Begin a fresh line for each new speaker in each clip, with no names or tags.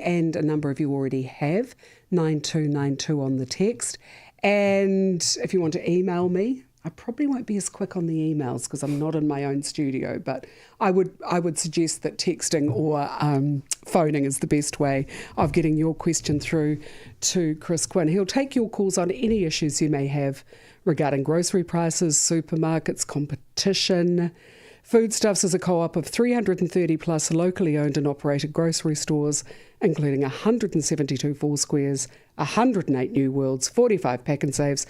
and a number of you already have, 9292 on the text. And if you want to email me, I probably won't be as quick on the emails because I'm not in my own studio, but I would suggest that texting or phoning is the best way of getting your question through to Chris Quin. He'll take your calls on any issues you may have regarding grocery prices, supermarkets, competition. Foodstuffs is a co-op of 330 plus locally owned and operated grocery stores, including 172 Foursquares, 108 New Worlds, 45 Pak'nSaves.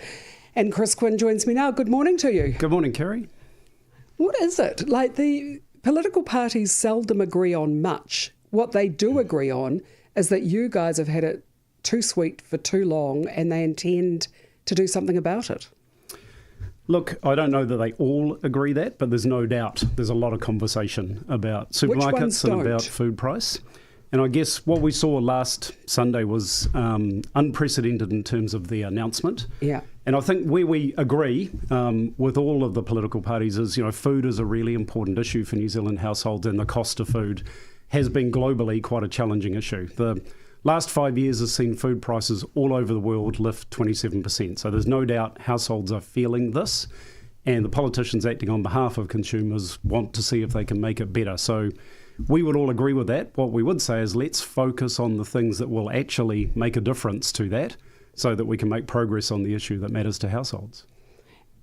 And Chris Quin joins me now. Good morning to you.
Good morning, Kerre.
What is it? Like, the political parties seldom agree on much. What they do agree on is that you guys have had it too sweet for too long and they intend to do something about it.
Look, I don't know that they all agree that, but there's no doubt there's a lot of conversation about supermarkets and about food price. And I guess what we saw last Sunday was unprecedented in terms of the announcement.
Yeah.
And I think where we agree with all of the political parties is, food is a really important issue for New Zealand households, and the cost of food has been globally quite a challenging issue. The last 5 years has seen food prices all over the world lift 27%. So there's no doubt households are feeling this, and the politicians acting on behalf of consumers want to see if they can make it better. So we would all agree with that. What we would say is let's focus on the things that will actually make a difference to that so that we can make progress on the issue that matters to households.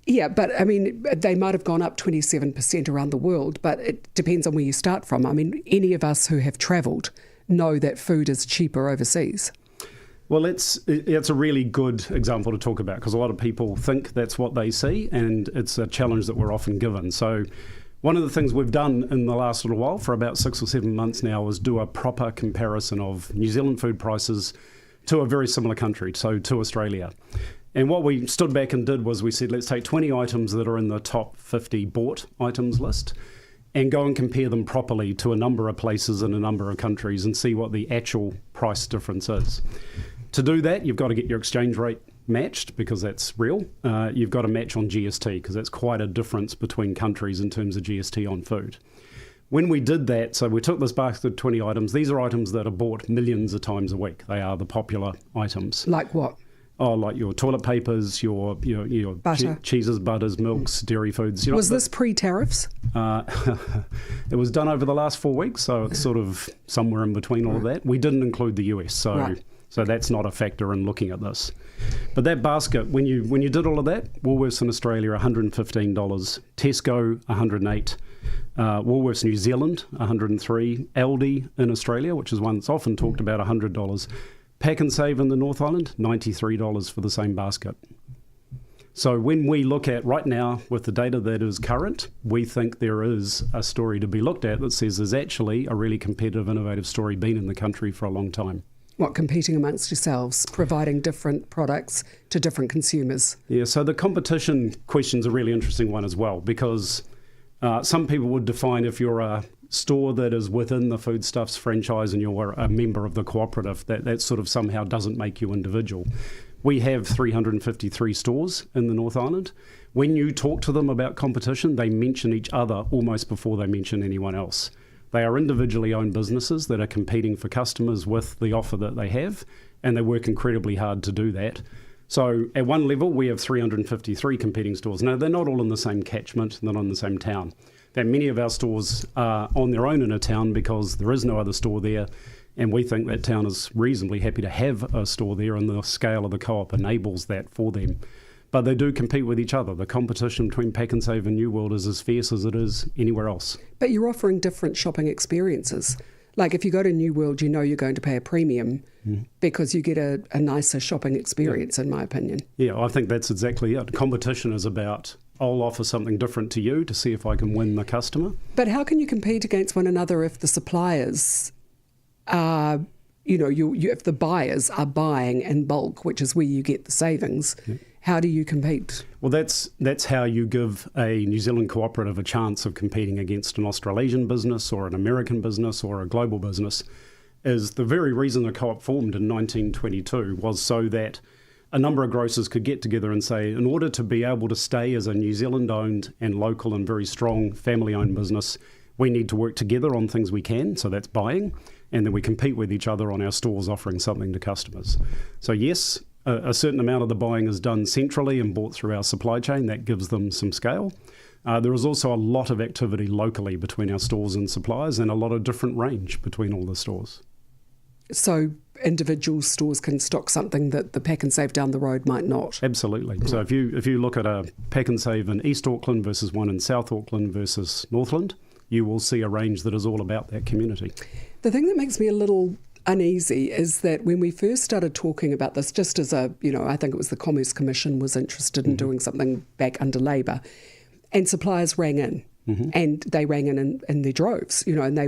Yeah, but I mean, they might have gone up 27% around the world, but it depends on where you start from. I mean, any of us who have travelled know that food is cheaper overseas.
Well, it's a really good example to talk about because a lot of people think that's what they see, and it's a challenge that we're often given. So one of the things we've done in the last little while, for about 6 or 7 months now, is do a proper comparison of New Zealand food prices to a very similar country, so to Australia. And what we stood back and did was we said, let's take 20 items that are in the top 50 bought items list and go and compare them properly to a number of places in a number of countries and see what the actual price difference is. To do that, you've got to get your exchange rate matched because that's real. You've got to match on GST because that's quite a difference between countries in terms of GST on food. When we did that, so we took this basket of 20 items. These are items that are bought millions of times a week. They are the popular items.
Like what?
Oh, like your toilet papers, your
butter.
Cheeses, butters, milks, dairy foods.
Was this pre-tariffs?
It was done over the last 4 weeks, so it's sort of somewhere in between all of that. We didn't include the US, so that's not a factor in looking at this. But that basket, when you did all of that, Woolworths in Australia $115, Tesco $108, Woolworths New Zealand $103, Aldi in Australia, which is one that's often talked about, $100. Pak'nSave in the North Island, $93 for the same basket. So when we look at right now with the data that is current, we think there is a story to be looked at that says there's actually a really competitive, innovative story been in the country for a long time.
What, competing amongst yourselves, providing different products to different consumers?
Yeah, so the competition question's a really interesting one as well because some people would define if you're a store that is within the Foodstuffs franchise and you're a member of the Cooperative, that sort of somehow doesn't make you individual. We have 353 stores in the North Island. When you talk to them about competition, they mention each other almost before they mention anyone else. They are individually owned businesses that are competing for customers with the offer that they have, and they work incredibly hard to do that. So at one level, we have 353 competing stores. Now, they're not all in the same catchment, they're not in the same town. That many of our stores are on their own in a town because there is no other store there, and we think that town is reasonably happy to have a store there, and the scale of the co-op enables that for them. But they do compete with each other. The competition between Pak'nSave and New World is as fierce as it is anywhere else.
But you're offering different shopping experiences. Like if you go to New World, you know you're going to pay a premium because you get a nicer shopping experience, in my opinion.
Yeah, I think that's exactly it. Competition is about, I'll offer something different to you to see if I can win the customer.
But how can you compete against one another if the suppliers are, if the buyers are buying in bulk, which is where you get the savings? Yeah. How do you compete?
Well, that's how you give a New Zealand cooperative a chance of competing against an Australasian business or an American business or a global business. Is the very reason the co-op formed in 1922 was so that a number of grocers could get together and say, in order to be able to stay as a New Zealand-owned and local and very strong family-owned business, we need to work together on things we can, so that's buying, and then we compete with each other on our stores offering something to customers. So yes, a certain amount of the buying is done centrally and bought through our supply chain. That gives them some scale. There is also a lot of activity locally between our stores and suppliers, and a lot of different range between all the stores.
So individual stores can stock something that the Pak'nSave down the road might not.
Absolutely. So if you look at a Pak'nSave in East Auckland versus one in South Auckland versus Northland, you will see a range that is all about that community.
The thing that makes me a little uneasy is that when we first started talking about this, just as I think it was the Commerce Commission was interested in doing something back under Labour, and suppliers rang in, and they rang in their droves, and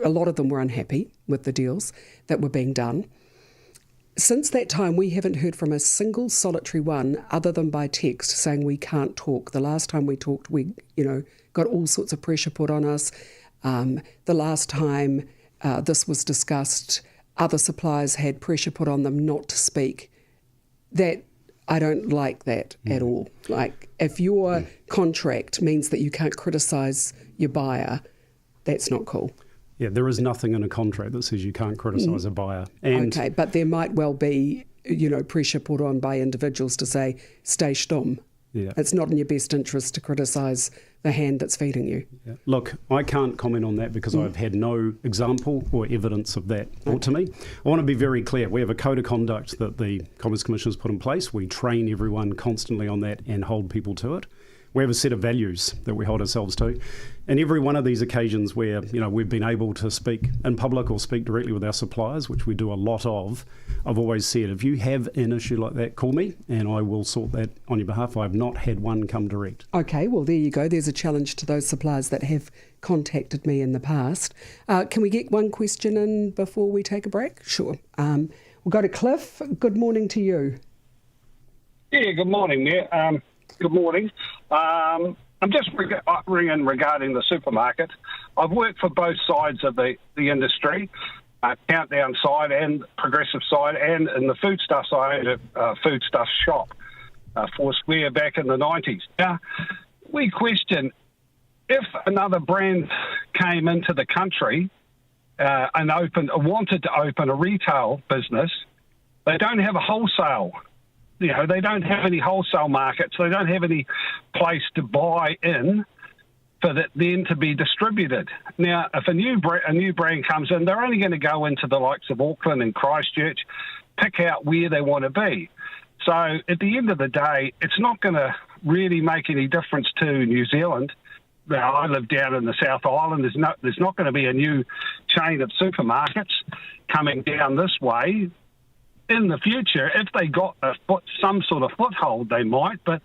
a lot of them were unhappy with the deals that were being done. Since that time, we haven't heard from a single solitary one other than by text saying we can't talk. The last time we talked, we got all sorts of pressure put on us. The last time this was discussed, other suppliers had pressure put on them not to speak. That I don't like that at all. Like, if your contract means that you can't criticise your buyer, that's not cool.
Yeah, there is nothing in a contract that says you can't criticise a buyer. And
okay, but there might well be, pressure put on by individuals to say, stay stumm.
Yeah.
It's not in your best interest to criticise the hand that's feeding you.
Yeah. Look, I can't comment on that because I've had no example or evidence of that brought to me. I want to be very clear. We have a code of conduct that the Commerce Commission has put in place. We train everyone constantly on that and hold people to it. We have a set of values that we hold ourselves to. And every one of these occasions where we've been able to speak in public or speak directly with our suppliers, which we do a lot of, I've always said, if you have an issue like that, call me and I will sort that on your behalf. I've not had one come direct.
Okay, well, there you go. There's a challenge to those suppliers that have contacted me in the past. Can we get one question in before we take a break? Sure. We'll go to Cliff. Good morning to you.
Yeah, good morning, Mayor. Good morning. I'm just ringing regarding the supermarket. I've worked for both sides of the industry, Countdown side and Progressive side, and in the Foodstuffs. I owned a Foodstuffs shop, Foursquare, back in the 90s. Now, we question if another brand came into the country and wanted to open a retail business, they don't have a wholesale. They don't have any wholesale markets. They don't have any place to buy in for that then to be distributed. Now, if a new brand comes in, they're only going to go into the likes of Auckland and Christchurch, pick out where they want to be. So at the end of the day, it's not going to really make any difference to New Zealand. Now, I live down in the South Island. There's not going to be a new chain of supermarkets coming down this way. In the future, if they got some sort of foothold, they might. But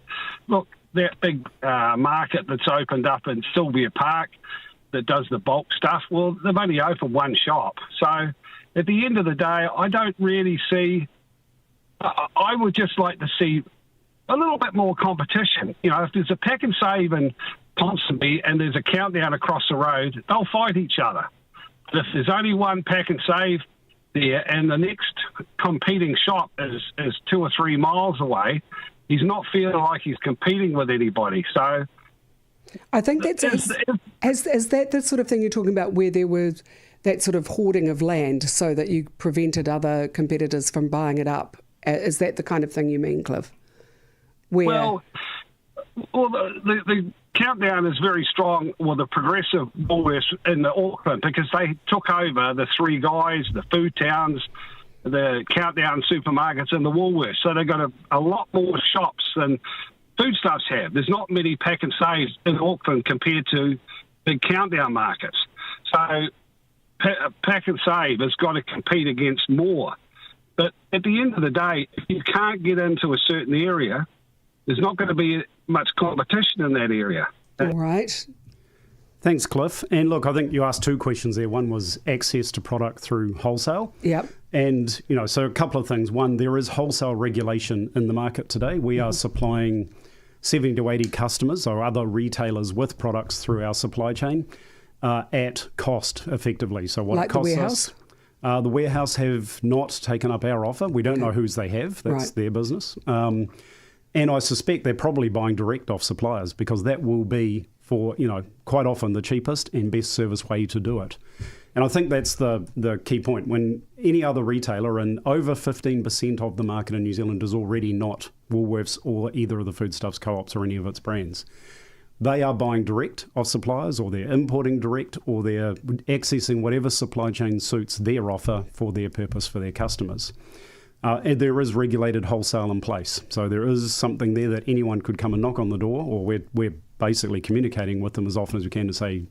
look, that big market that's opened up in Sylvia Park that does the bulk stuff, well, they've only opened one shop. So at the end of the day, I don't really see. I would just like to see a little bit more competition. If there's a Pak'nSave in Ponsonby and there's a Countdown across the road, they'll fight each other. But if there's only one Pak'nSave there and the next competing shop is 2 or 3 miles away, he's not feeling like he's competing with anybody. So
I think is that the sort of thing you're talking about, where there was that sort of hoarding of land so that you prevented other competitors from buying it up? Is that the kind of thing you mean, Cliff?
Well, the Countdown is very strong with the Progressive Woolworths in the Auckland because they took over the Three Guys, the Food Towns, the Countdown supermarkets and the Woolworths. So they've got a lot more shops than Foodstuffs have. There's not many Pak'nSaves in Auckland compared to big Countdown markets. So Pak'nSave has got to compete against more. But at the end of the day, if you can't get into a certain area, there's not going to be much competition in that area.
All right.
Thanks, Cliff. And look, I think you asked 2 questions there. One was access to product through wholesale.
Yep.
And, so a couple of things. One, there is wholesale regulation in the market today. We are supplying 70 to 80 customers or other retailers with products through our supply chain at cost, effectively. So what
like
it costs
the warehouse?
us. The warehouse have not taken up our offer. We don't know whose they have. That's their business. And I suspect they're probably buying direct off suppliers because that will be for, quite often the cheapest and best service way to do it. And I think that's the key point. When any other retailer, and over 15% of the market in New Zealand is already not Woolworths or either of the Foodstuffs co-ops or any of its brands, they are buying direct off suppliers, or they're importing direct, or they're accessing whatever supply chain suits their offer for their purpose for their customers. And there is regulated wholesale in place. So there is something there that anyone could come and knock on the door, or we're basically communicating with them as often as we can to say,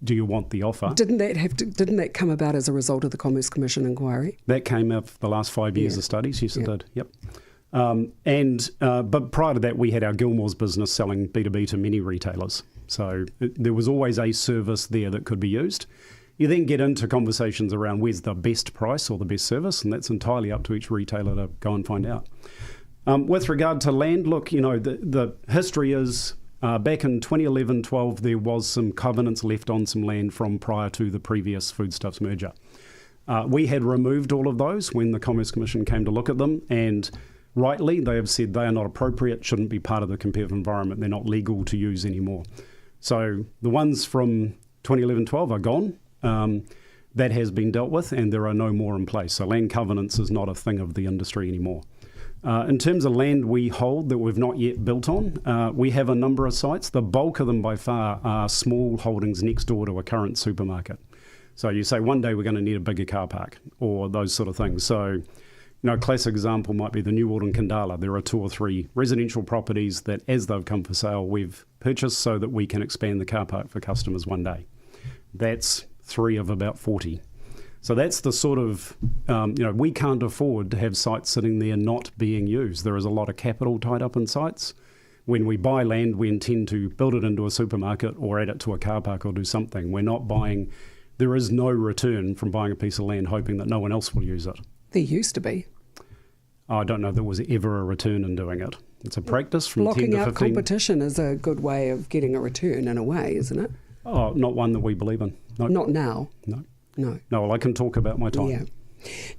do you want the offer?
Didn't that come about as a result of the Commerce Commission inquiry?
That came out for the last 5 years of studies. Yes, it did. Yep. But prior to that, we had our Gilmore's business selling B2B to many retailers. So there was always a service there that could be used. You then get into conversations around where's the best price or the best service, and that's entirely up to each retailer to go and find out. With regard to land, look, the history is back in 2011-12, there was some covenants left on some land from prior to the previous Foodstuffs merger. We had removed all of those when the Commerce Commission came to look at them, and rightly, they have said they are not appropriate, shouldn't be part of the competitive environment, they're not legal to use anymore. So the ones from 2011-12 are gone. That has been dealt with, and there are no more in place. So land covenants is not a thing of the industry anymore. In terms of land we hold that we've not yet built on, we have a number of sites. The bulk of them by far are small holdings next door to a current supermarket. So you say one day we're going to need a bigger car park or those sort of things. So, a classic example might be the New Ward in Kandala. There are 2 or 3 residential properties that, as they've come for sale, we've purchased so that we can expand the car park for customers one day. That's 3 of about 40. So that's the sort of, we can't afford to have sites sitting there not being used. There is a lot of capital tied up in sites. When we buy land, we intend to build it into a supermarket or add it to a car park or do something. We're not buying, there is no return from buying a piece of land hoping that no one else will use it.
There used to be.
I don't know if there was ever a return in doing it. It's a practice from 10 to 15.
Blocking out competition is a good way of getting a return in a way, isn't it?
Oh, not one that we believe in. No.
Not now.
No.
No.
No, well, I can talk about my time.
Yeah.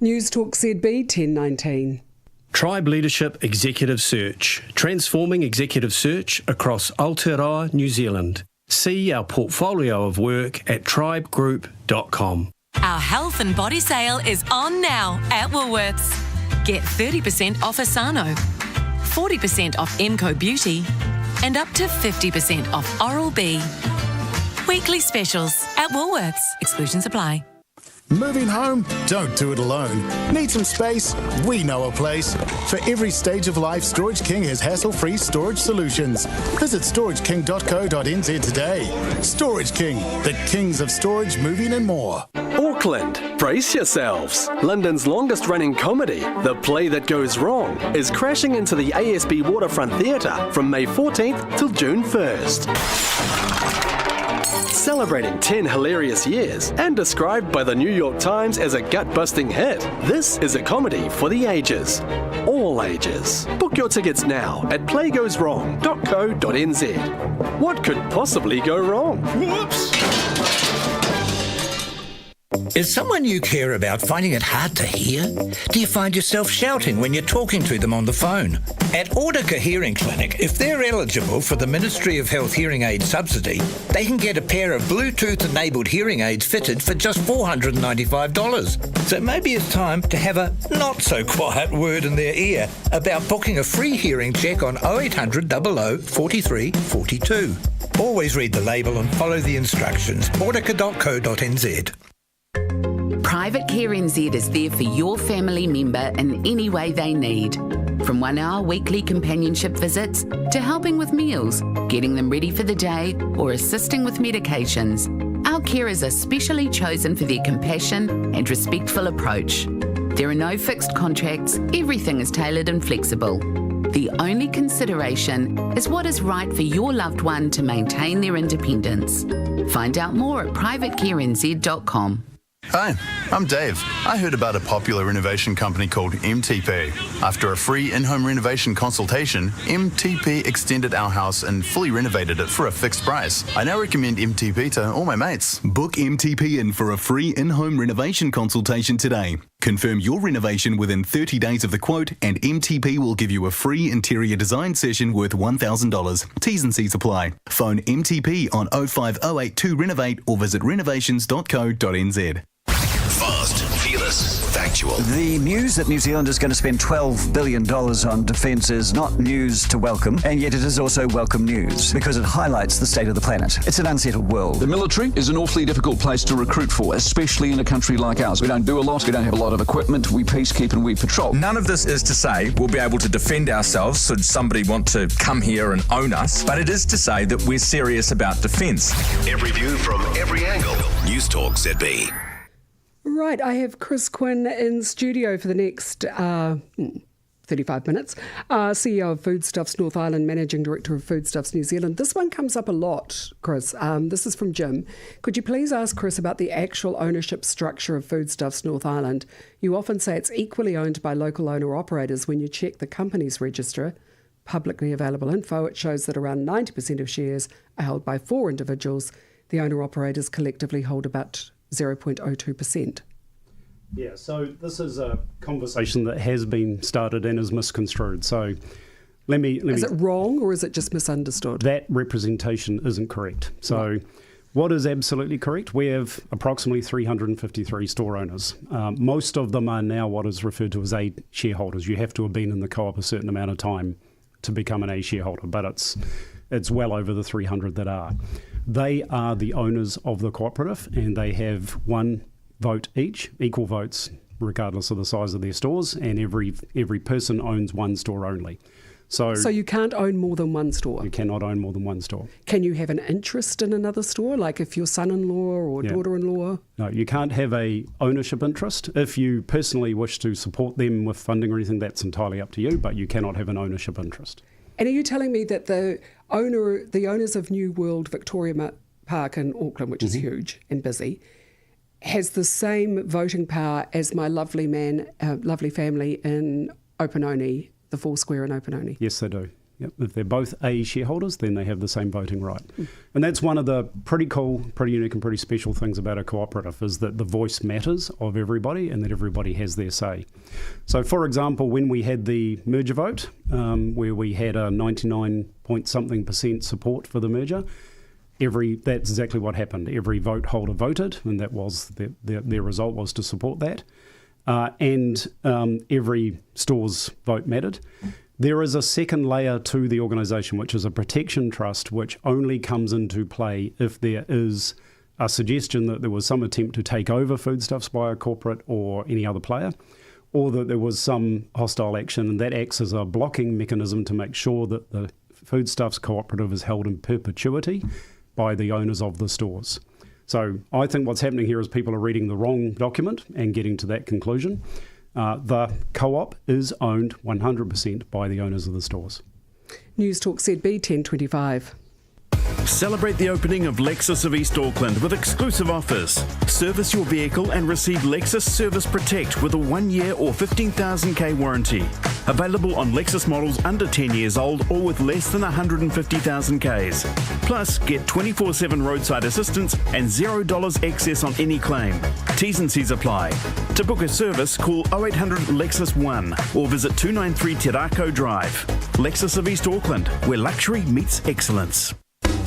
Newstalk ZB 1019.
Tribe Leadership Executive Search, transforming executive search across Aotearoa, New Zealand. See our portfolio of work at tribegroup.com.
Our health and body sale is on now at Woolworths. Get 30% off Asano, 40% off Emco Beauty, and up to 50% off Oral-B. Weekly specials at Woolworths. Exclusions apply.
Moving home? Don't do it alone. Need some space? We know a place. For every stage of life, Storage King has hassle-free storage solutions. Visit storageking.co.nz today. Storage King, the kings of storage, moving and more.
Auckland, brace yourselves. London's longest-running comedy, The Play That Goes Wrong, is crashing into the ASB Waterfront Theatre from May 14th till June 1st. Celebrating 10 hilarious years and described by the New York Times as a gut-busting hit, this is a comedy for the ages. All ages. Book your tickets now at playgoeswrong.co.nz. What could possibly go wrong? Whoops!
Is someone you care about finding it hard to hear? Do you find yourself shouting when you're talking to them on the phone? At Audica Hearing Clinic, if they're eligible for the Ministry of Health hearing aid subsidy, they can get a pair of Bluetooth-enabled hearing aids fitted for just $495. So maybe it's time to have a not-so-quiet word in their ear about booking a free hearing check on 0800 00 43 42. Always read the label and follow the instructions. audica.co.nz.
Private Care NZ is there for your family member in any way they need. From 1 hour weekly companionship visits to helping with meals, getting them ready for the day, or assisting with medications, our carers are specially chosen for their compassion and respectful approach. There are no fixed contracts, everything is tailored and flexible. The only consideration is what is right for your loved one to maintain their independence. Find out more at privatecarenz.com.
Hi, I'm Dave. I heard about a popular renovation company called MTP. After a free in-home renovation consultation, MTP extended our house and fully renovated it for a fixed price. I now recommend MTP to all my mates.
Book MTP in for a free in-home renovation consultation today. Confirm your renovation within 30 days of the quote and MTP will give you a free interior design session worth $1,000. T's and C's apply. Phone MTP on 05082 Renovate or visit renovations.co.nz.
Fast, fearless, factual.
The news that New Zealand is going to spend $12 billion on defence is not news to welcome, and yet it is also welcome news because it highlights the state of the planet. It's an unsettled world.
The military is an awfully difficult place to recruit for, especially in a country like ours. We don't do a lot, we don't have a lot of equipment, we peacekeep and we patrol.
None of this is to say we'll be able to defend ourselves should somebody want to come here and own us, but it is to say that we're serious about defence.
Every view from every angle. Newstalk ZB.
Right, I have Chris Quin in studio for the next 35 minutes. CEO of Foodstuffs North Island, Managing Director of Foodstuffs New Zealand. This one comes up a lot, Chris. This is from Jim. Could you please ask Chris about the actual ownership structure of Foodstuffs North Island? You often say it's equally owned by local owner-operators. When you check the company's register, publicly available info, it shows that around 90% of shares are held by 4 individuals. The owner-operators collectively hold about 0.02%.
Yeah, so this is a conversation that has been started and is misconstrued. So let me.
Is it wrong or is it just misunderstood?
That representation isn't correct. So what is absolutely correct? We have approximately 353 store owners. Most of them are now what is referred to as A shareholders. You have to have been in the co-op a certain amount of time to become an A shareholder, but it's well over the 300 that are. They are the owners of the cooperative and they have one vote each, equal votes regardless of the size of their stores, and every person owns one store only. So
you can't own more than one store?
You cannot own more than one store.
Can you have an interest in another store, like if your son-in-law or daughter-in-law?
No, you can't have a ownership interest. If you personally wish to support them with funding or anything, that's entirely up to you, but you cannot have an ownership interest.
And are you telling me that the owners of New World Victoria Park in Auckland, which is huge and busy, has the same voting power as my lovely family in Opononi, the Four Square in Opononi?
Yes, they do. Yep. If they're both A shareholders, then they have the same voting right. And that's one of the pretty cool, pretty unique and pretty special things about a cooperative is that the voice matters of everybody and that everybody has their say. So, for example, when we had the merger vote, where we had a 99-point-something% support for the merger, that's exactly what happened. Every vote holder voted, and that was their result was to support that. And every store's vote mattered. There is a second layer to the organisation, which is a protection trust, which only comes into play if there is a suggestion that there was some attempt to take over Foodstuffs by a corporate or any other player, or that there was some hostile action, and that acts as a blocking mechanism to make sure that the Foodstuffs cooperative is held in perpetuity by the owners of the stores. So I think what's happening here is people are reading the wrong document and getting to that conclusion. The co-op is owned 100% by the owners of the stores.
Newstalk ZB 1025.
Celebrate the opening of Lexus of East Auckland with exclusive offers. Service your vehicle and receive Lexus Service Protect with a 1-year or 15,000k warranty. Available on Lexus models under 10 years old or with less than 150,000 Ks. Plus, get 24/7 roadside assistance and $0 excess on any claim. T's and C's apply. To book a service, call 0800 Lexus 1 or visit 293 Te Rako Drive. Lexus of East Auckland, where luxury meets excellence.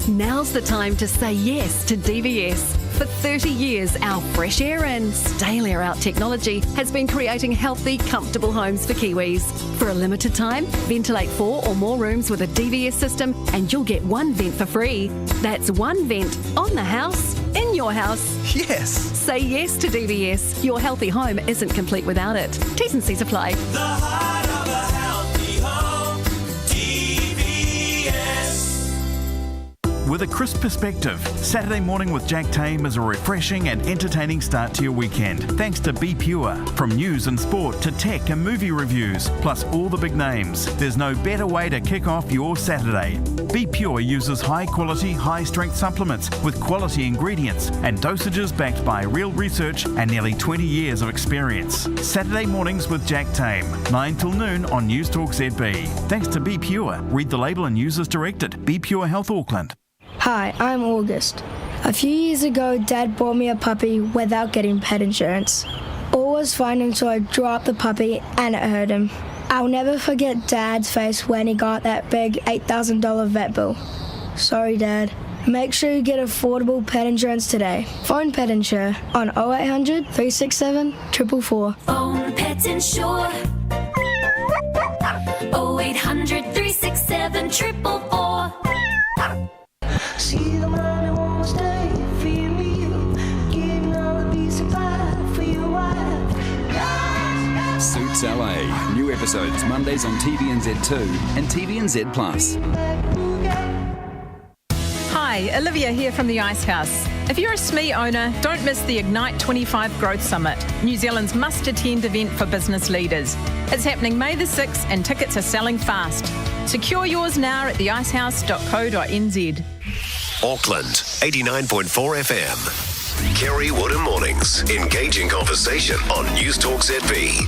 Now's the time to say yes to DVS. For 30 years, our fresh air and stale air out technology has been creating healthy, comfortable homes for Kiwis. For a limited time, ventilate 4 or more rooms with a DVS system and you'll get 1 vent for free. That's 1 vent on the house, in your house.
Yes!
Say yes to DVS. Your healthy home isn't complete without it. T's and C's apply.
The heart of a healthy home, DVS.
with a crisp perspective. Saturday Morning with Jack Tame is a refreshing and entertaining start to your weekend, thanks to Be Pure. From news and sport to tech and movie reviews, plus all the big names, there's no better way to kick off your Saturday. Be Pure uses high-quality, high-strength supplements with quality ingredients and dosages backed by real research and nearly 20 years of experience. Saturday Mornings with Jack Tame, 9 till noon on Newstalk ZB. Thanks to Be Pure. Read the label and use as directed. Be Pure Health Auckland.
Hi, I'm August. A few years ago, Dad bought me a puppy without getting pet insurance. All was fine until I drew up the puppy and it hurt him. I'll never forget Dad's face when he got that big $8,000 vet bill. Sorry, Dad. Make sure you get affordable pet insurance today. Phone Pet Insure on 0800 367 444.
Phone Pet Insure 0800 367 444.
See the money won't stay for you. Giving all the peace of pie for your wife.
Suits LA. New episodes Mondays on TVNZ2 and TVNZ Plus.
Hi, Olivia here from the Ice House. If you're a SME owner, don't miss the Ignite 25 Growth Summit, New Zealand's must-attend event for business leaders. It's happening May the 6th and tickets are selling fast. Secure yours now at theicehouse.co.nz.
Auckland, 89.4 FM. Kerre Woodham Mornings. Engaging conversation on Newstalk ZB.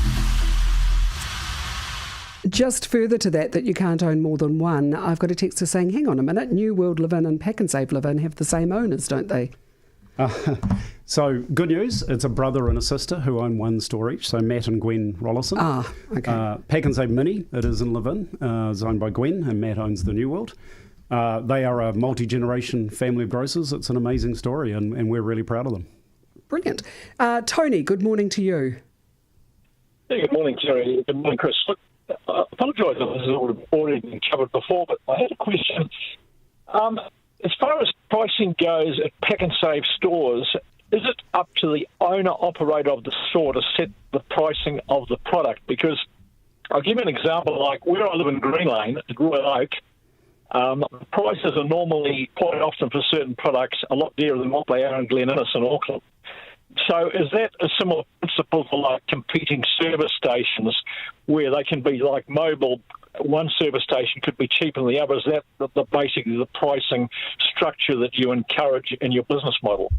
Just further to that you can't own more than one, I've got a texter saying, hang on a minute, New World Live In and Pak'nSave Live In have the same owners, don't they?
So good news, it's a brother and a sister who own one store each, so Matt and Gwen Rollison.
Okay.
Pak'nSave Mini, it is in Live In, is owned by Gwen, and Matt owns the New World. They are a multi-generation family of grocers. It's an amazing story, and we're really proud of them.
Brilliant. Tony, good morning to you.
Yeah, good morning, Kerre. Good morning, Chris. Look, I apologise if this has already been covered before, but I had a question. As far as pricing goes at Pak'nSave stores, is it up to the owner-operator of the store to set the pricing of the product? Because I'll give you an example, like where I live in Green Lane at Royal Oak, prices are normally, quite often for certain products, a lot dearer than what they are in Glen Innes in Auckland. So is that a similar principle for like competing service stations where they can be like mobile? One service station could be cheaper than the other. Is that basically the pricing structure that you encourage in your business model?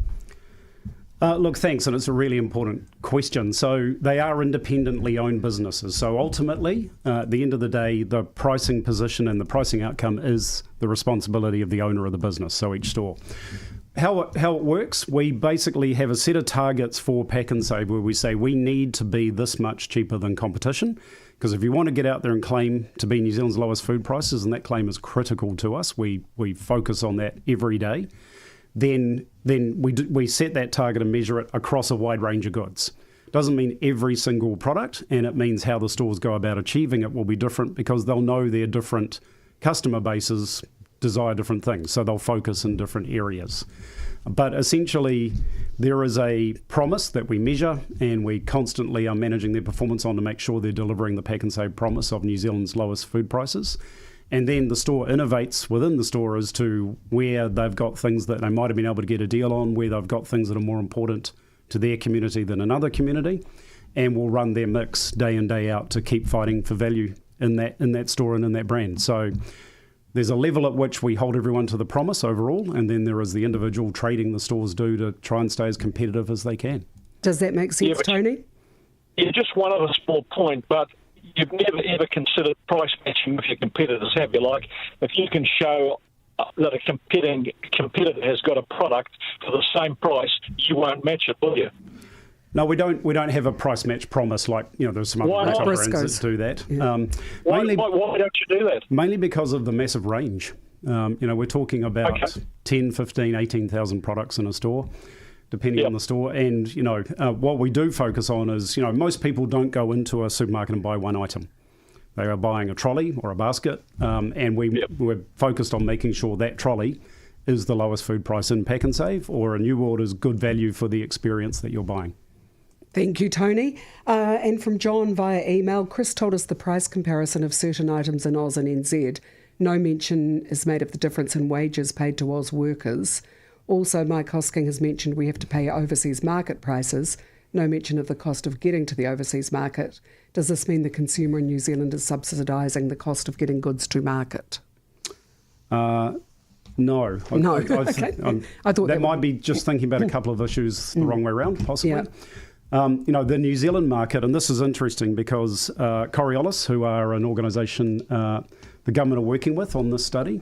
Look, thanks, and it's a really important question. So they are independently owned businesses. So ultimately, at the end of the day, the pricing position and the pricing outcome is the responsibility of the owner of the business, so each store. How it works, we basically have a set of targets for Pak'nSave where we say we need to be this much cheaper than competition, because if you want to get out there and claim to be New Zealand's lowest food prices, and that claim is critical to us, we focus on that every day, then we set that target and measure it across a wide range of goods. Doesn't mean every single product, and it means how the stores go about achieving it will be different because they'll know their different customer bases desire different things, so they'll focus in different areas. But essentially, there is a promise that we measure, and we constantly are managing their performance on to make sure they're delivering the Pak'nSave promise of New Zealand's lowest food prices. And then the store innovates within the store as to where they've got things that they might have been able to get a deal on, where they've got things that are more important to their community than another community, and we'll run their mix day in, day out to keep fighting for value in that store and in that brand. So there's a level at which we hold everyone to the promise overall, and then there is the individual trading the stores do to try and stay as competitive as they can.
Does that make sense, Tony?
Yeah, just one other small point, but you've never ever considered price matching with your competitors, have you? Like, if you can show that a competitor has got a product for the same price, you won't match it, will you?
No, we don't have a price match promise like, there's some other retail brands that do that.
Yeah. Why don't you do that?
Mainly because of the massive range. We're talking about 10, 15, 18,000 products in a store, depending on the store. And, what we do focus on is, most people don't go into a supermarket and buy one item. They are buying a trolley or a basket, and we're focused on making sure that trolley is the lowest food price in Pak'nSave, or a New World is good value for the experience that you're buying.
Thank you, Tony. And from John via email, Chris told us the price comparison of certain items in Oz and NZ No mention is made of the difference in wages paid to Oz workers. Also, Mike Hosking has mentioned we have to pay overseas market prices. No mention of the cost of getting to the overseas market. Does this mean the consumer in New Zealand is subsidising the cost of getting goods to market?
No.
No.
I thought that might be just thinking about a couple of issues the wrong way around, possibly.
Yeah.
The New Zealand market, and this is interesting because Coriolis, who are an organisation the government are working with on this study,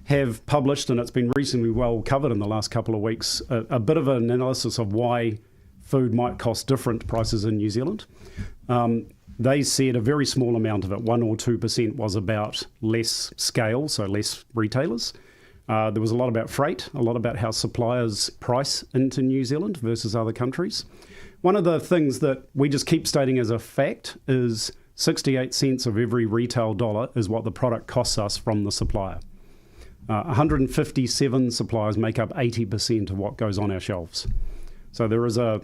have published, and it's been reasonably well covered in the last couple of weeks, a bit of an analysis of why food might cost different prices in New Zealand. They said a very small amount of it, 1 or 2%, was about less scale, so less retailers. There was a lot about freight, a lot about how suppliers price into New Zealand versus other countries. One of the things that we just keep stating as a fact is 68 cents of every retail dollar is what the product costs us from the supplier. 157 suppliers make up 80% of what goes on our shelves. So there is a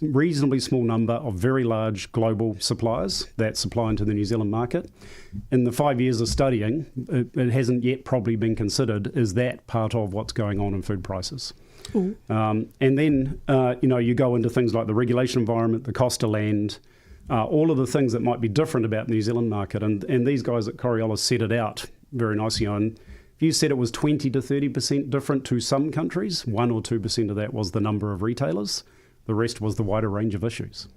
reasonably small number of very large global suppliers that supply into the New Zealand market. In the 5 years of studying, it hasn't yet probably been considered, is that part of what's going on in food prices? And then, you go into things like the regulation environment, the cost of land, all of the things that might be different about the New Zealand market. And these guys at Coriolis set it out very nicely on. If you said it was 20 to 30% different to some countries, 1 or 2% of that was the number of retailers. The rest was the wider range of issues.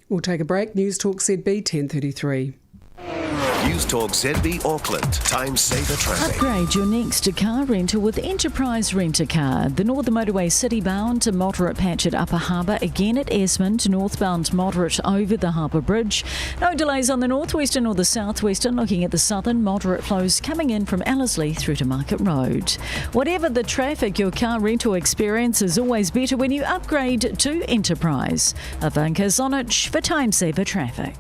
We'll take a break. Newstalk ZB 10:33.
Newstalk ZB Auckland. Time saver traffic.
Upgrade your next car rental with Enterprise Rent-A-Car. The Northern Motorway city-bound to moderate patch at Upper Harbour, again at Esmond, northbound moderate over the Harbour Bridge. No delays on the northwestern or the southwestern. Looking at the southern, moderate flows coming in from Ellerslie through to Market Road. Whatever the traffic, your car rental experience is always better when you upgrade to Enterprise. Ivanka Zonich for Time Saver Traffic.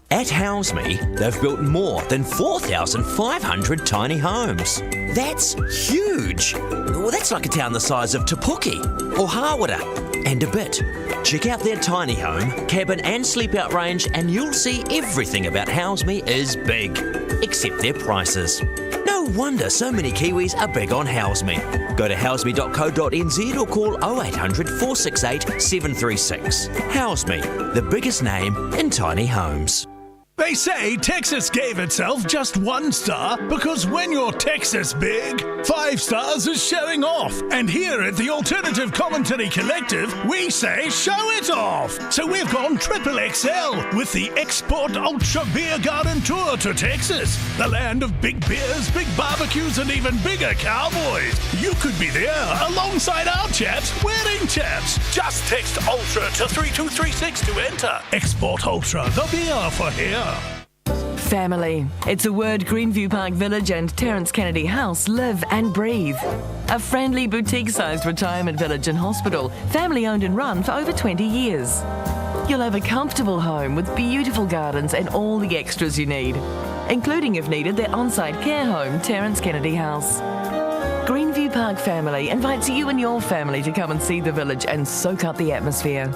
At Houseme, they've built more than 4,500 tiny homes. That's huge! Well, that's like a town the size of Te Puke or Hawera, and a bit. Check out their tiny home, cabin and sleep-out range and you'll see everything about Houseme is big, except their prices. No wonder so many Kiwis are big on Houseme. Go to houseme.co.nz or call 0800 468 736. Houseme, the biggest name in tiny homes.
They say Texas gave itself just 1 star because when you're Texas big, 5 stars is showing off. And here at the Alternative Commentary Collective, we say show it off. So we've gone triple XL with the Export Ultra Beer Garden Tour to Texas, the land of big beers, big barbecues, and even bigger cowboys. You could be there alongside our chaps wearing chaps. Just text Ultra to 32336 to enter. Export Ultra, the beer for here.
Family. It's a word Greenview Park Village and Terence Kennedy House live and breathe. A friendly boutique-sized retirement village and hospital, family-owned and run for over 20 years. You'll have a comfortable home with beautiful gardens and all the extras you need, including, if needed, their on-site care home, Terence Kennedy House. Greenview Park Family invites you and your family to come and see the village and soak up the atmosphere.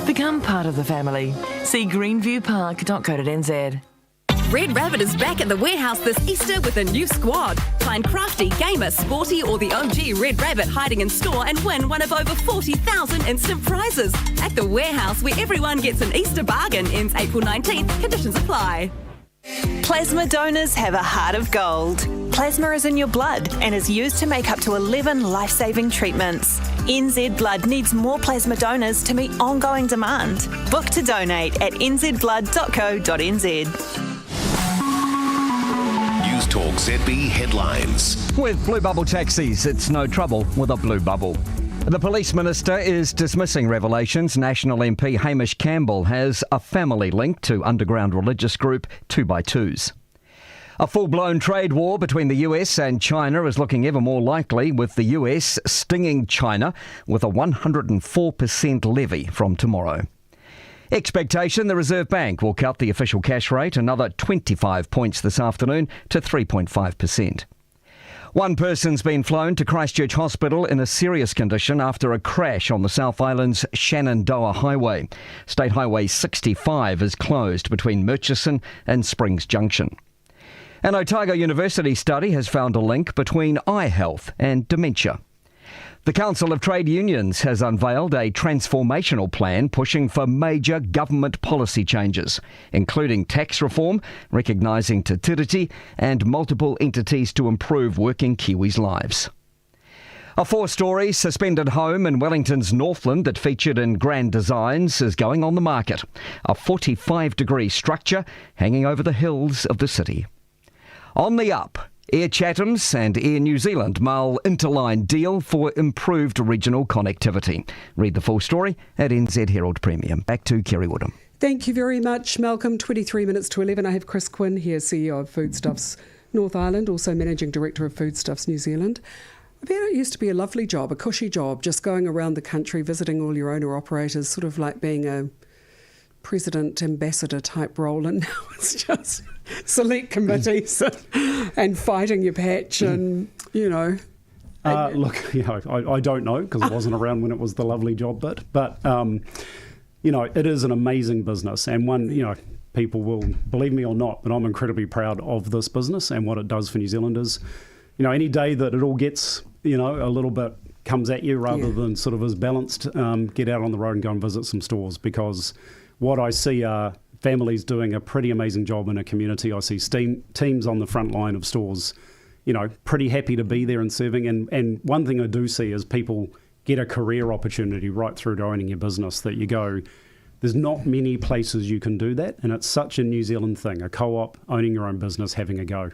Become part of the family. See greenviewpark.co.nz.
Red Rabbit is back at the warehouse this Easter with a new squad. Find crafty, gamer, sporty or the OG Red Rabbit hiding in store and win one of over 40,000 instant prizes. At the warehouse where everyone gets an Easter bargain. Ends April 19th. Conditions apply.
Plasma donors have a heart of gold. Plasma is in your blood and is used to make up to 11 life-saving treatments. NZ Blood needs more plasma donors to meet ongoing demand. Book to donate at nzblood.co.nz.
Newstalk ZB headlines.
With Blue Bubble taxis, it's no trouble with a blue bubble. The Police Minister is dismissing revelations National MP Hamish Campbell has a family link to underground religious group 2x2s. A full-blown trade war between the US and China is looking ever more likely, with the US stinging China with a 104% levy from tomorrow. Expectation, the Reserve Bank will cut the official cash rate another 25 points this afternoon to 3.5%. One person's been flown to Christchurch Hospital in a serious condition after a crash on the South Island's Shenandoah Highway. State Highway 65 is closed between Murchison and Springs Junction. An Otago University study has found a link between eye health and dementia. The Council of Trade Unions has unveiled a transformational plan pushing for major government policy changes, including tax reform, recognising te tiriti, and multiple entities to improve working Kiwis' lives. A 4-storey suspended home in Wellington's Northland that featured in Grand Designs is going on the market. A 45-degree structure hanging over the hills of the city. On the up, Air Chatham's and Air New Zealand mull interline deal for improved regional connectivity. Read the full story at NZ Herald Premium. Back to Kerre Woodham.
Thank you very much, Malcolm. 23 minutes to 11. I have Chris Quin here, CEO of Foodstuffs North Island, also Managing Director of Foodstuffs New Zealand. I bet it used to be a lovely job, a cushy job, just going around the country, visiting all your owner-operators, sort of like being a president ambassador type role, and now it's just select committees and fighting your patch and, you know.
Look, you know, I don't know because I wasn't around when it was the lovely job bit, but, you know, it is an amazing business and one, you know, people will believe me or not, but I'm incredibly proud of this business and what it does for New Zealanders. You know, any day that it all gets, you know, a little bit comes at you rather than sort of is balanced, get out on the road and go and visit some stores because what I see are families doing a pretty amazing job in a community. I see teams on the front line of stores, you know, pretty happy to be there and serving. And one thing I do see is people get a career opportunity right through to owning your business that you go, there's not many places you can do that. And it's such a New Zealand thing, a co-op, owning your own business, having a go.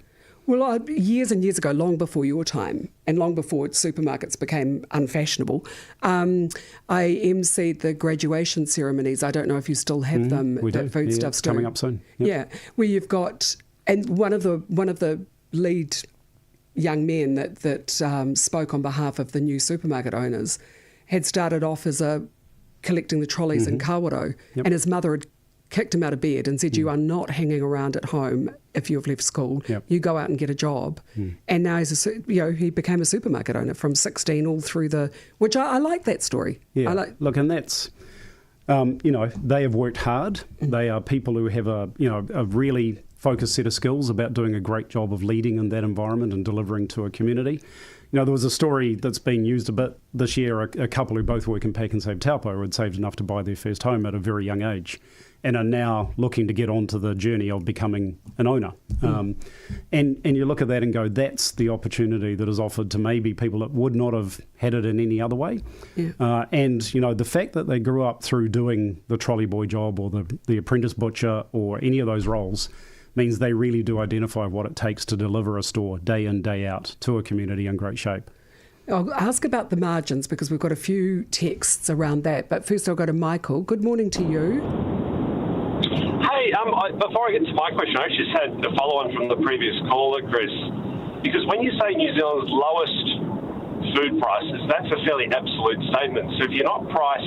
Well, years and years ago, long before your time, and long before supermarkets became unfashionable, I emceed the graduation ceremonies. I don't know if you still have them.
We do.
Foodstuffs
coming up soon. Yep.
Yeah, where you've got, and one of the lead young men that spoke on behalf of the new supermarket owners had started off as collecting the trolleys in Kawerau, and his mother had kicked him out of bed and said, you are not hanging around at home if you've left school. You go out and get a job. And now he became a supermarket owner from 16 all through which I like that story.
Yeah, look, and that's, you know, they have worked hard. They are people who have a really focused set of skills about doing a great job of leading in that environment and delivering to a community. You know, there was a story that's been used a bit this year, a couple who both work in Pak'nSave Taupo who had saved enough to buy their first home at a very young age and are now looking to get onto the journey of becoming an owner. And you look at that and go, that's the opportunity that is offered to maybe people that would not have had it in any other way. And, you know, the fact that they grew up through doing the trolley boy job or the apprentice butcher or any of those roles means they really do identify what it takes to deliver a store day in, day out to a community in great shape.
I'll ask about the margins because we've got a few texts around that. But first I'll go to Michael. Good morning to you.
Hey, before I get to my question, I actually just had a follow-on from the previous caller, Chris. Because when you say New Zealand's lowest food prices, that's a fairly absolute statement. So if you're not price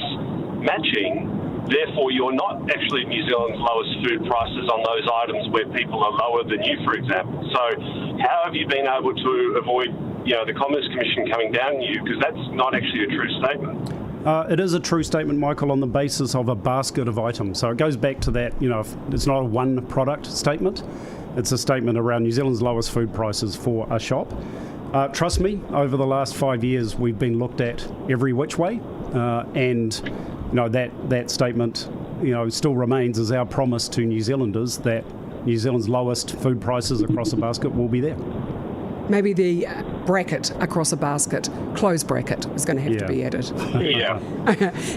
matching, therefore, you're not actually New Zealand's lowest food prices on those items where people are lower than you, for example. So how have you been able to avoid, you know, the Commerce Commission coming down on you? Because that's not actually a true statement.
It is a true statement, Michael, on the basis of a basket of items. So it goes back to that, you know, it's not a one product statement. It's a statement around New Zealand's lowest food prices for a shop. Trust me, over the last 5 years, we've been looked at every which way. And you know, that statement, you know, still remains as our promise to New Zealanders that New Zealand's lowest food prices across a basket will be there.
Maybe the bracket across a basket, close bracket, is going to have to be added.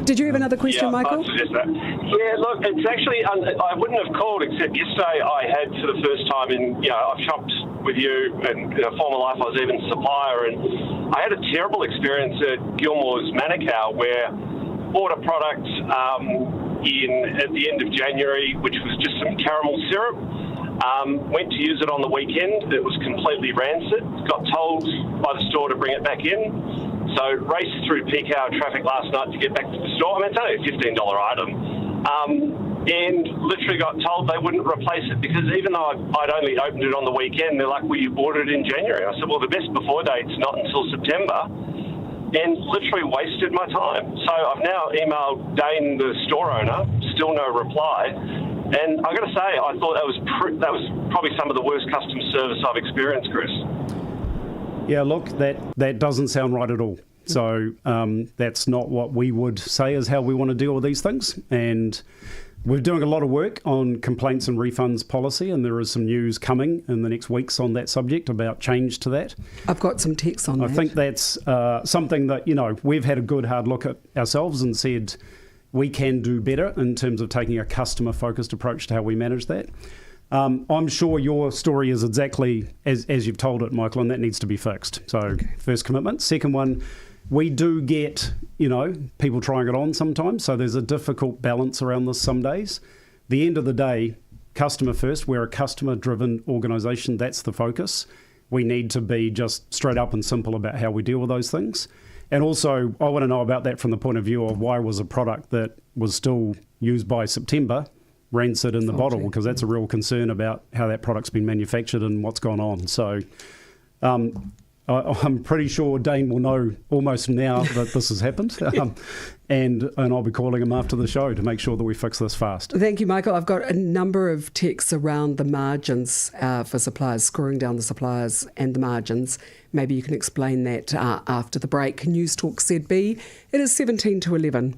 Did you have another question, Michael?
I'd suggest that. Yeah, look, it's actually, I wouldn't have called except yesterday I had for the first time I've shopped with you and in a former life I was even Supplier, and I had a terrible experience at Gilmore's Manukau where bought a product at the end of January, which was just some caramel syrup. Went to use it on the weekend. It was completely rancid. Got told by the store to bring it back in. So raced through peak hour traffic last night to get back to the store. I mean, it's only a $15 item. And literally got told they wouldn't replace it because even though I'd only opened it on the weekend, they're like, well, you bought it in January. I said, well, the best before date's not until September. And literally wasted my time. So I've now emailed Dane, the store owner, still no reply. And I got to say, I thought that was probably some of the worst customer service I've experienced, Chris.
Yeah, look, that doesn't sound right at all. So that's not what we would say is how we want to deal with these things. And we're doing a lot of work on complaints and refunds policy, and there is some news coming in the next weeks on that subject about change to that.
I've got some texts on that.
I think that's something that, we've had a good hard look at ourselves and said we can do better in terms of taking a customer-focused approach to how we manage that. I'm sure your story is exactly as you've told it, Michael, and that needs to be fixed. So first commitment. Second one, we do get, people trying it on sometimes, so there's a difficult balance around this some days. The end of the day, customer first, we're a customer-driven organisation, that's the focus. We need to be just straight up and simple about how we deal with those things. And also, I want to know about that from the point of view of why was a product that was still used by September rancid in the bottle, because that's a real concern about how that product's been manufactured and what's gone on. So I'm pretty sure Dane will know almost now that this has happened, and I'll be calling him after the show to make sure that we fix this fast.
Thank you, Michael. I've got a number of texts around the margins for suppliers, screwing down the suppliers and the margins. Maybe you can explain that after the break. Newstalk ZB. It is 17 to 11.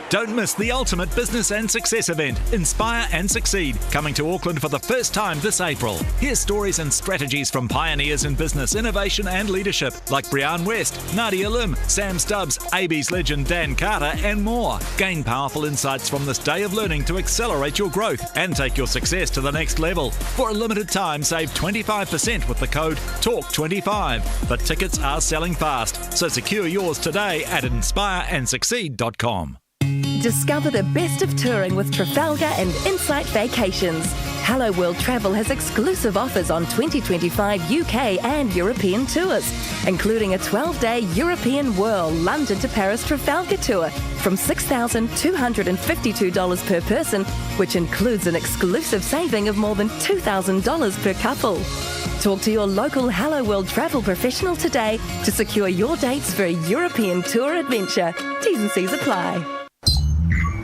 Don't miss the ultimate business and success event, Inspire and Succeed, coming to Auckland for the first time this April. Hear stories and strategies from pioneers in business, innovation and leadership, like Brian West, Nadia Lim, Sam Stubbs, AB's legend Dan Carter, and more. Gain powerful insights from this day of learning to accelerate your growth and take your success to the next level. For a limited time, save 25% with the code TALK25. But tickets are selling fast, so secure yours today at inspireandsucceed.com.
Discover the best of touring with Trafalgar and Insight Vacations. Hello World Travel has exclusive offers on 2025 UK and European tours, including a 12-day European Whirl London to Paris Trafalgar tour from $6,252 per person, which includes an exclusive saving of more than $2,000 per couple. Talk to your local Hello World Travel professional today to secure your dates for a European tour adventure. T's and C's apply.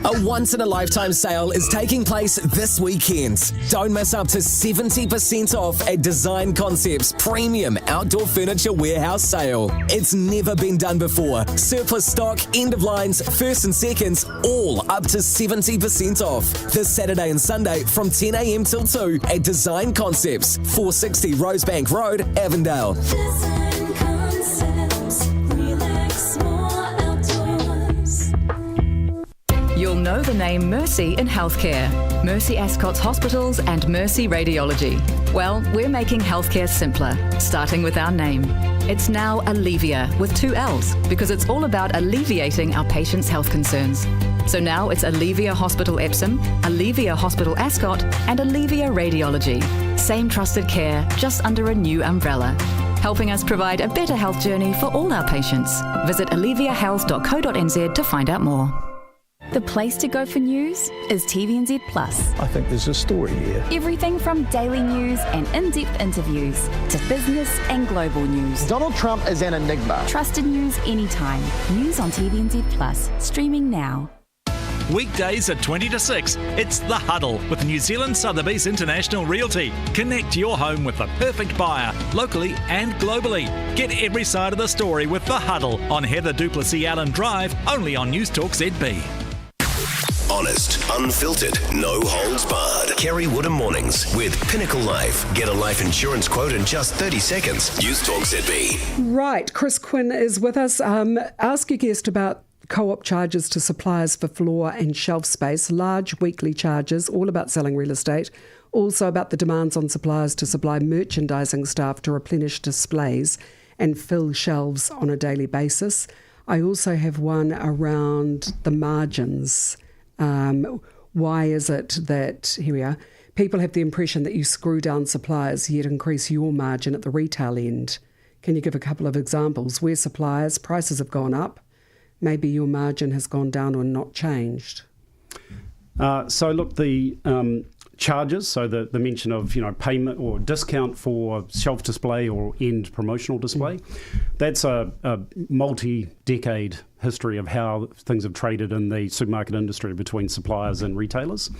A once-in-a-lifetime sale is taking place this weekend. Don't miss up to 70% off at Design Concepts Premium Outdoor Furniture Warehouse Sale. It's never been done before. Surplus stock, end of lines, first and seconds, all up to 70% off. This Saturday and Sunday from 10 a.m. till 2 at Design Concepts, 460 Rosebank Road, Avondale.
Design Concepts, relax more outdoors.
You'll know the name Mercy in healthcare. Mercy Ascot's Hospitals and Mercy Radiology. Well, we're making healthcare simpler, starting with our name. It's now Allevia with 2 L's, because it's all about alleviating our patients' health concerns. So now it's Allevia Hospital Epsom, Allevia Hospital Ascot, and Allevia Radiology. Same trusted care, just under a new umbrella, helping us provide a better health journey for all our patients. Visit alleviahealth.co.nz to find out more.
The place to go for news is TVNZ Plus.
I think there's a story here.
Everything from daily news and in-depth interviews to business and global news.
Donald Trump is an enigma.
Trusted news anytime. News on TVNZ Plus. Streaming now.
Weekdays at 20 to 6, it's The Huddle with New Zealand Sotheby's International Realty. Connect your home with the perfect buyer, locally and globally. Get every side of the story with The Huddle on Heather Duplessis Allen Drive, only on Newstalk ZB.
Honest, unfiltered, no holds barred. Kerre Woodham Mornings with Pinnacle Life. Get a life insurance quote in just 30 seconds. Newstalk ZB.
Right, Chris Quin is with us. Ask your guest about co-op charges to suppliers for floor and shelf space, large weekly charges, all about selling real estate. Also about the demands on suppliers to supply merchandising staff to replenish displays and fill shelves on a daily basis. I also have one around the margins. Why is it that, here we are, people have the impression that you screw down suppliers yet increase your margin at the retail end? Can you give a couple of examples where suppliers' prices have gone up? Maybe your margin has gone down or not changed.
So look, the charges, so the mention of payment or discount for shelf display or end promotional display, that's a multi-decade history of how things have traded in the supermarket industry between suppliers and retailers.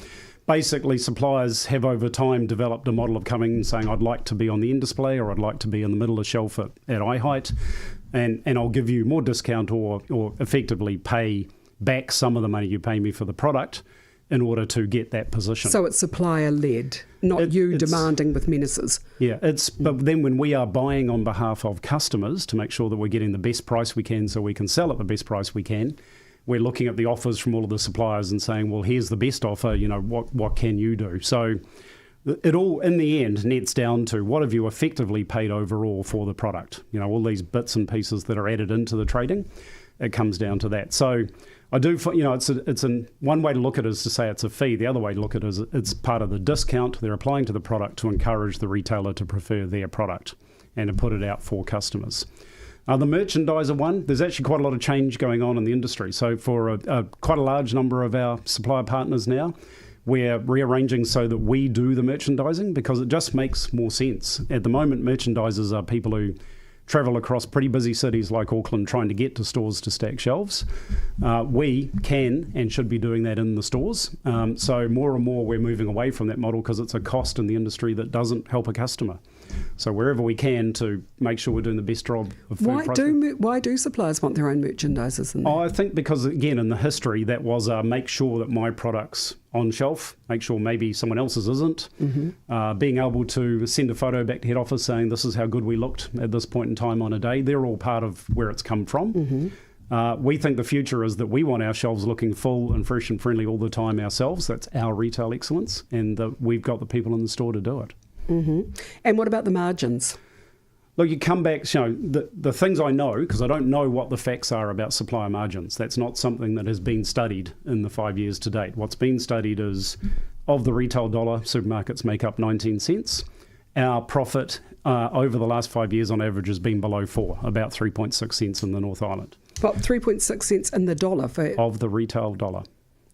Basically, suppliers have over time developed a model of coming and saying, I'd like to be on the end display or I'd like to be in the middle of the shelf at eye height, and I'll give you more discount or effectively pay back some of the money you pay me for the product in order to get that position.
So it's supplier-led, not it's demanding with menaces.
Yeah, but then when we are buying on behalf of customers to make sure that we're getting the best price we can so we can sell at the best price we can, we're looking at the offers from all of the suppliers and saying, well, here's the best offer, what can you do? So it all, in the end, nets down to what have you effectively paid overall for the product? All these bits and pieces that are added into the trading, it comes down to that. So I do, one way to look at it is to say it's a fee. The other way to look at it is it's part of the discount they're applying to the product to encourage the retailer to prefer their product and to put it out for customers. The merchandiser one, there's actually quite a lot of change going on in the industry. So for quite a large number of our supplier partners now, we're rearranging so that we do the merchandising because it just makes more sense. At the moment, merchandisers are people who travel across pretty busy cities like Auckland trying to get to stores to stack shelves. We can and should be doing that in the stores. So more and more we're moving away from that model because it's a cost in the industry that doesn't help a customer. So wherever we can to make sure we're doing the best job of food
Why do suppliers want their own merchandisers in there?
I think because, again, in the history, that was make sure that my product's on shelf, make sure maybe someone else's isn't. Being able to send a photo back to head office saying this is how good we looked at this point in time on a day, they're all part of where it's come from. We think the future is that we want our shelves looking full and fresh and friendly all the time ourselves. That's our retail excellence, and we've got the people in the store to do it.
And what about the margins?
Look, you come back, the things I know, because I don't know what the facts are about supplier margins. That's not something that has been studied in the 5 years to date. What's been studied is, of the retail dollar, supermarkets make up 19 cents. Our profit over the last 5 years on average has been below 4, about 3.6 cents in the North Island.
What, 3.6 cents in the dollar?
Of the retail dollar.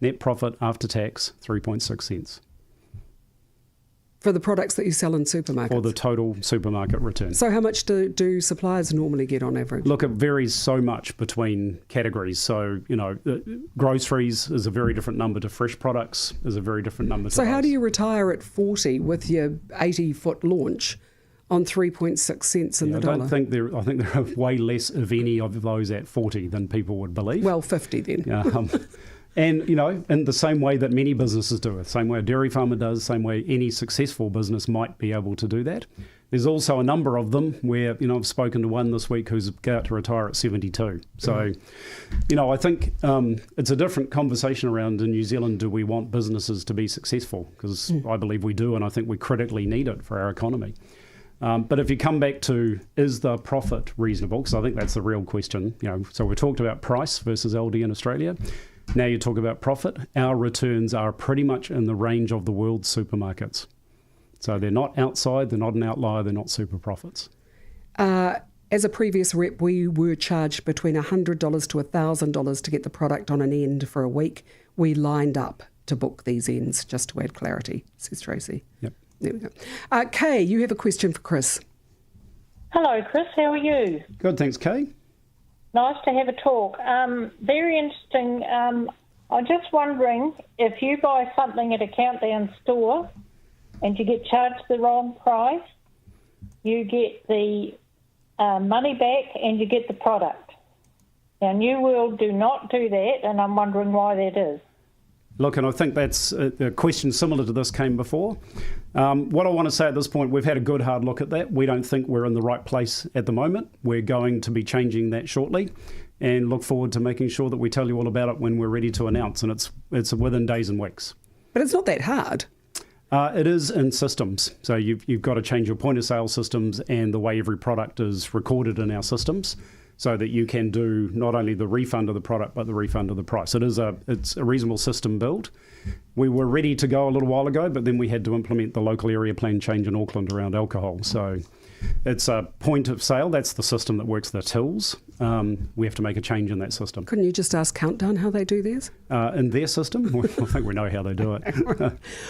Net profit after tax, 3.6 cents.
For the products that you sell in supermarkets?
For the total supermarket return.
So how much do suppliers normally get on average?
Look, it varies so much between categories. So, groceries is a very different number to fresh products, is a very different number to
So how do you retire at 40 with your 80-foot launch on 3.6 cents in the dollar?
I think there are way less, if any, of those at 40 than people would believe.
Well, 50 then.
And, in the same way that many businesses do it, same way a dairy farmer does, same way any successful business might be able to do that. There's also a number of them where, I've spoken to one this week who's about to retire at 72. So, I think it's a different conversation around in New Zealand, do we want businesses to be successful? Because I believe we do, and I think we critically need it for our economy. But if you come back to, is the profit reasonable? Because I think that's the real question. So we talked about price versus LD in Australia. Now you talk about profit. Our returns are pretty much in the range of the world's supermarkets. So they're not outside, they're not an outlier, they're not super profits.
As a previous rep, we were charged between $100 to $1,000 to get the product on an end for a week. We lined up to book these ends, just to add clarity, says Tracy.
Yep.
There we go. Kay, you have a question for Chris.
Hello, Chris. How are you?
Good, thanks, Kay.
Nice to have a talk. Very interesting. I'm just wondering, if you buy something at a Countdown store and you get charged the wrong price, you get the money back and you get the product. Now, New World do not do that, and I'm wondering why that is.
Look, and I think that's a question similar to this came before. What I want to say at this point, we've had a good hard look at that. We don't think we're in the right place at the moment. We're going to be changing that shortly and look forward to making sure that we tell you all about it when we're ready to announce, and it's within days and weeks.
But it's not that hard.
It is in systems. So you've got to change your point of sale systems and the way every product is recorded in our systems. so that you can do not only the refund of the product but the refund of the price. It's a reasonable system build. We were ready to go a little while ago, but then we had to implement the local area plan change in Auckland around alcohol. So it's a point of sale. That's the system that works the tills. We have to make a change in that system.
Couldn't you just ask Countdown how they do theirs?
In their system? I think we know how they do it.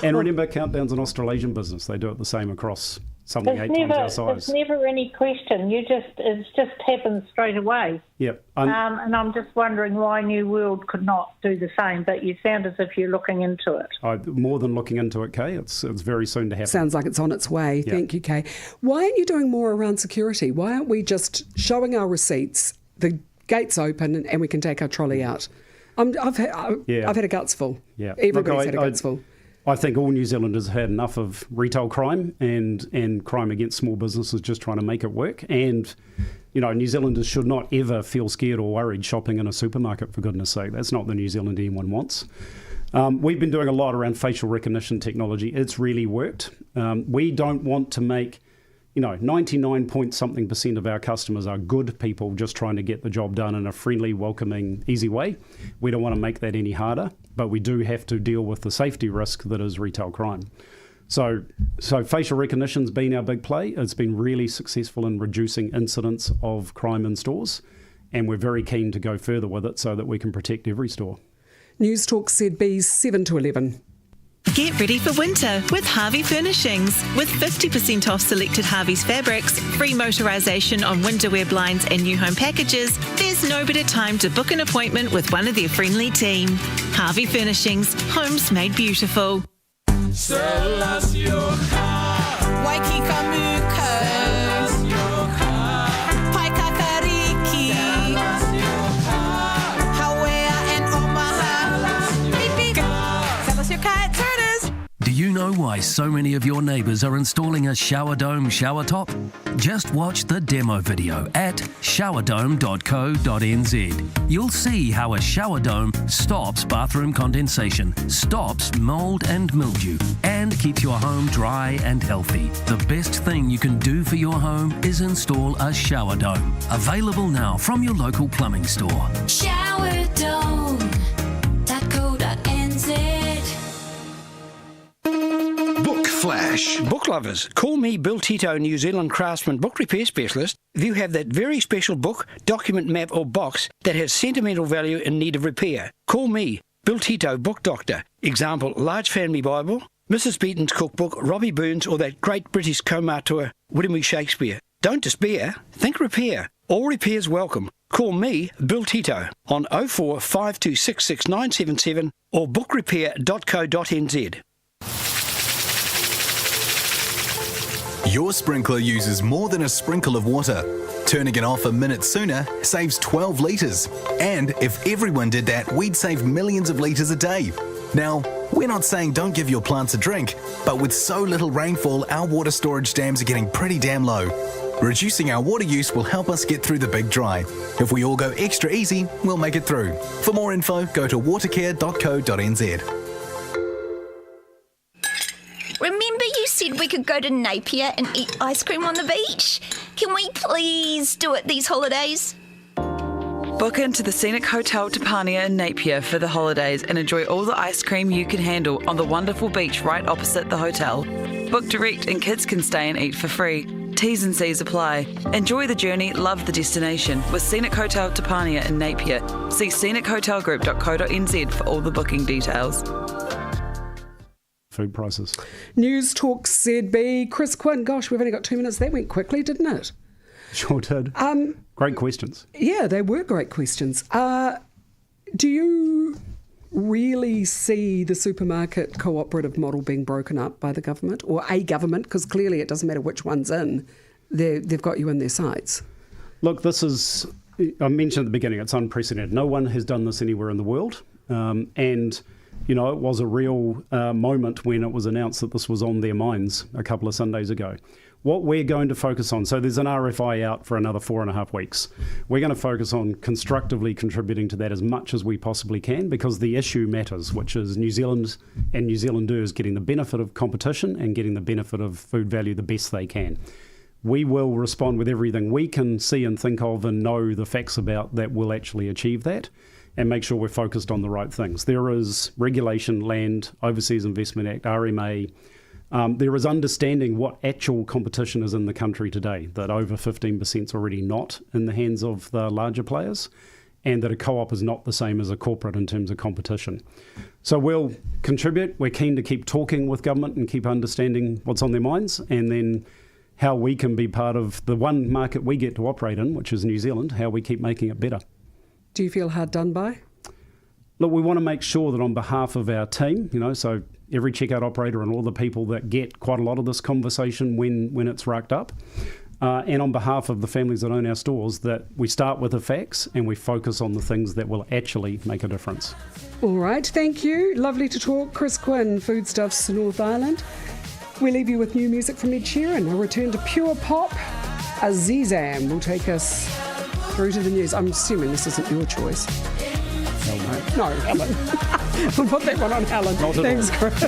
And remember, Countdown's an Australasian business. They do it the same across something 8 times our size.
There's never any question. It just happens straight away.
Yep.
And I'm just wondering why New World could not do the same, but you sound as if you're looking into it.
More than looking into it, Kay. It's very soon to happen.
Sounds like it's on its way.
Yep.
Thank you, Kay. Why aren't you doing more around security? Why aren't we just showing our receipts, the gates open, and we can take our trolley out? I've had a guts full.
Yeah.
Everybody's had a guts full.
I think all New Zealanders have had enough of retail crime and crime against small businesses just trying to make it work. And, New Zealanders should not ever feel scared or worried shopping in a supermarket, for goodness sake. That's not the New Zealand anyone wants. We've been doing a lot around facial recognition technology. It's really worked. We don't want to make, 99% of our customers are good people just trying to get the job done in a friendly, welcoming, easy way. We don't want to make that any harder, but we do have to deal with the safety risk that is retail crime. So facial recognition's been our big play. It's been really successful in reducing incidents of crime in stores, and we're very keen to go further with it so that we can protect every store.
Newstalk ZB 7 to 11.
Get ready for winter with Harvey Furnishings. With 50% off selected Harvey's fabrics, free motorisation on winter wear blinds and new home packages, there's no better time to book an appointment with one of their friendly team. Harvey Furnishings, homes made beautiful.
Sell us your car. Waikika Muka. Sell us your car. Paikakariki. Sell us your car. Hawea and Omaha. Beep, beep. Sell us your car at Turners.
Do you know why so many of your neighbours are installing a shower dome shower top? Just watch the demo video at showerdome.co.nz. You'll see how a shower dome stops bathroom condensation, stops mould and mildew, and keeps your home dry and healthy. The best thing you can do for your home is install a shower dome. Available now from your local plumbing store.
Showerdome.co.nz.
Book Flash. Book lovers, call me Bill Tito, New Zealand craftsman book repair specialist. If you have that very special book, document, map or box that has sentimental value in need of repair, call me, Bill Tito, book doctor. Example, Large Family Bible, Mrs. Beaton's cookbook, Robbie Burns or that great British co-auteur, William E. Shakespeare. Don't despair, think repair. All repairs welcome. Call me, Bill Tito, on 04 5266 977 or bookrepair.co.nz.
Your sprinkler uses more than a sprinkle of water. Turning it off a minute sooner saves 12 litres. And if everyone did that, we'd save millions of litres a day. Now, we're not saying don't give your plants a drink, but with so little rainfall, our water storage dams are getting pretty damn low. Reducing our water use will help us get through the big dry. If we all go extra easy, we'll make it through. For more info, go to watercare.co.nz.
Remember you said we could go to Napier and eat ice cream on the beach? Can we please do it these holidays?
Book into the Scenic Hotel Tapania in Napier for the holidays and enjoy all the ice cream you can handle on the wonderful beach right opposite the hotel. Book direct and kids can stay and eat for free. T's and C's apply. Enjoy the journey, love the destination with Scenic Hotel Tapania in Napier. See scenichotelgroup.co.nz for all the booking details.
Food prices.
Newstalk ZB. Chris Quin. Gosh, we've only got 2 minutes. That went quickly, didn't it?
Sure did. Great questions.
Yeah, they were great questions. Do you really see the supermarket cooperative model being broken up by the government or a government? Because clearly it doesn't matter which one's in. They've got you in their sights.
Look, this is, I mentioned at the beginning, it's unprecedented. No one has done this anywhere in the world. And it was a real moment when it was announced that this was on their minds a couple of Sundays ago. What we're going to focus on, so there's an RFI out for another 4.5 weeks. We're going to focus on constructively contributing to that as much as we possibly can because the issue matters, which is New Zealand and New Zealanders getting the benefit of competition and getting the benefit of food value the best they can. we will respond with everything we can see and think of and know the facts about that will actually achieve that, and make sure we're focused on the right things. There is regulation, land, Overseas Investment Act, RMA. There is understanding what actual competition is in the country today, that over 15% is already not in the hands of the larger players, and that a co-op is not the same as a corporate in terms of competition. So we'll contribute. We're keen to keep talking with government and keep understanding what's on their minds, and then how we can be part of the one market we get to operate in, which is New Zealand, how we keep making it better.
Do you feel hard done by?
Look, we want to make sure that on behalf of our team, so every checkout operator and all the people that get quite a lot of this conversation when it's racked up, and on behalf of the families that own our stores, that we start with the facts and we focus on the things that will actually make a difference.
All right, thank you. Lovely to talk. Chris Quin, Foodstuffs North Island. We leave you with new music from Ed Sheeran. A return to pure pop. Azizam will take us through to the news. I'm assuming this isn't your choice. No, Helen. We'll put that one on Helen. Thanks, Chris.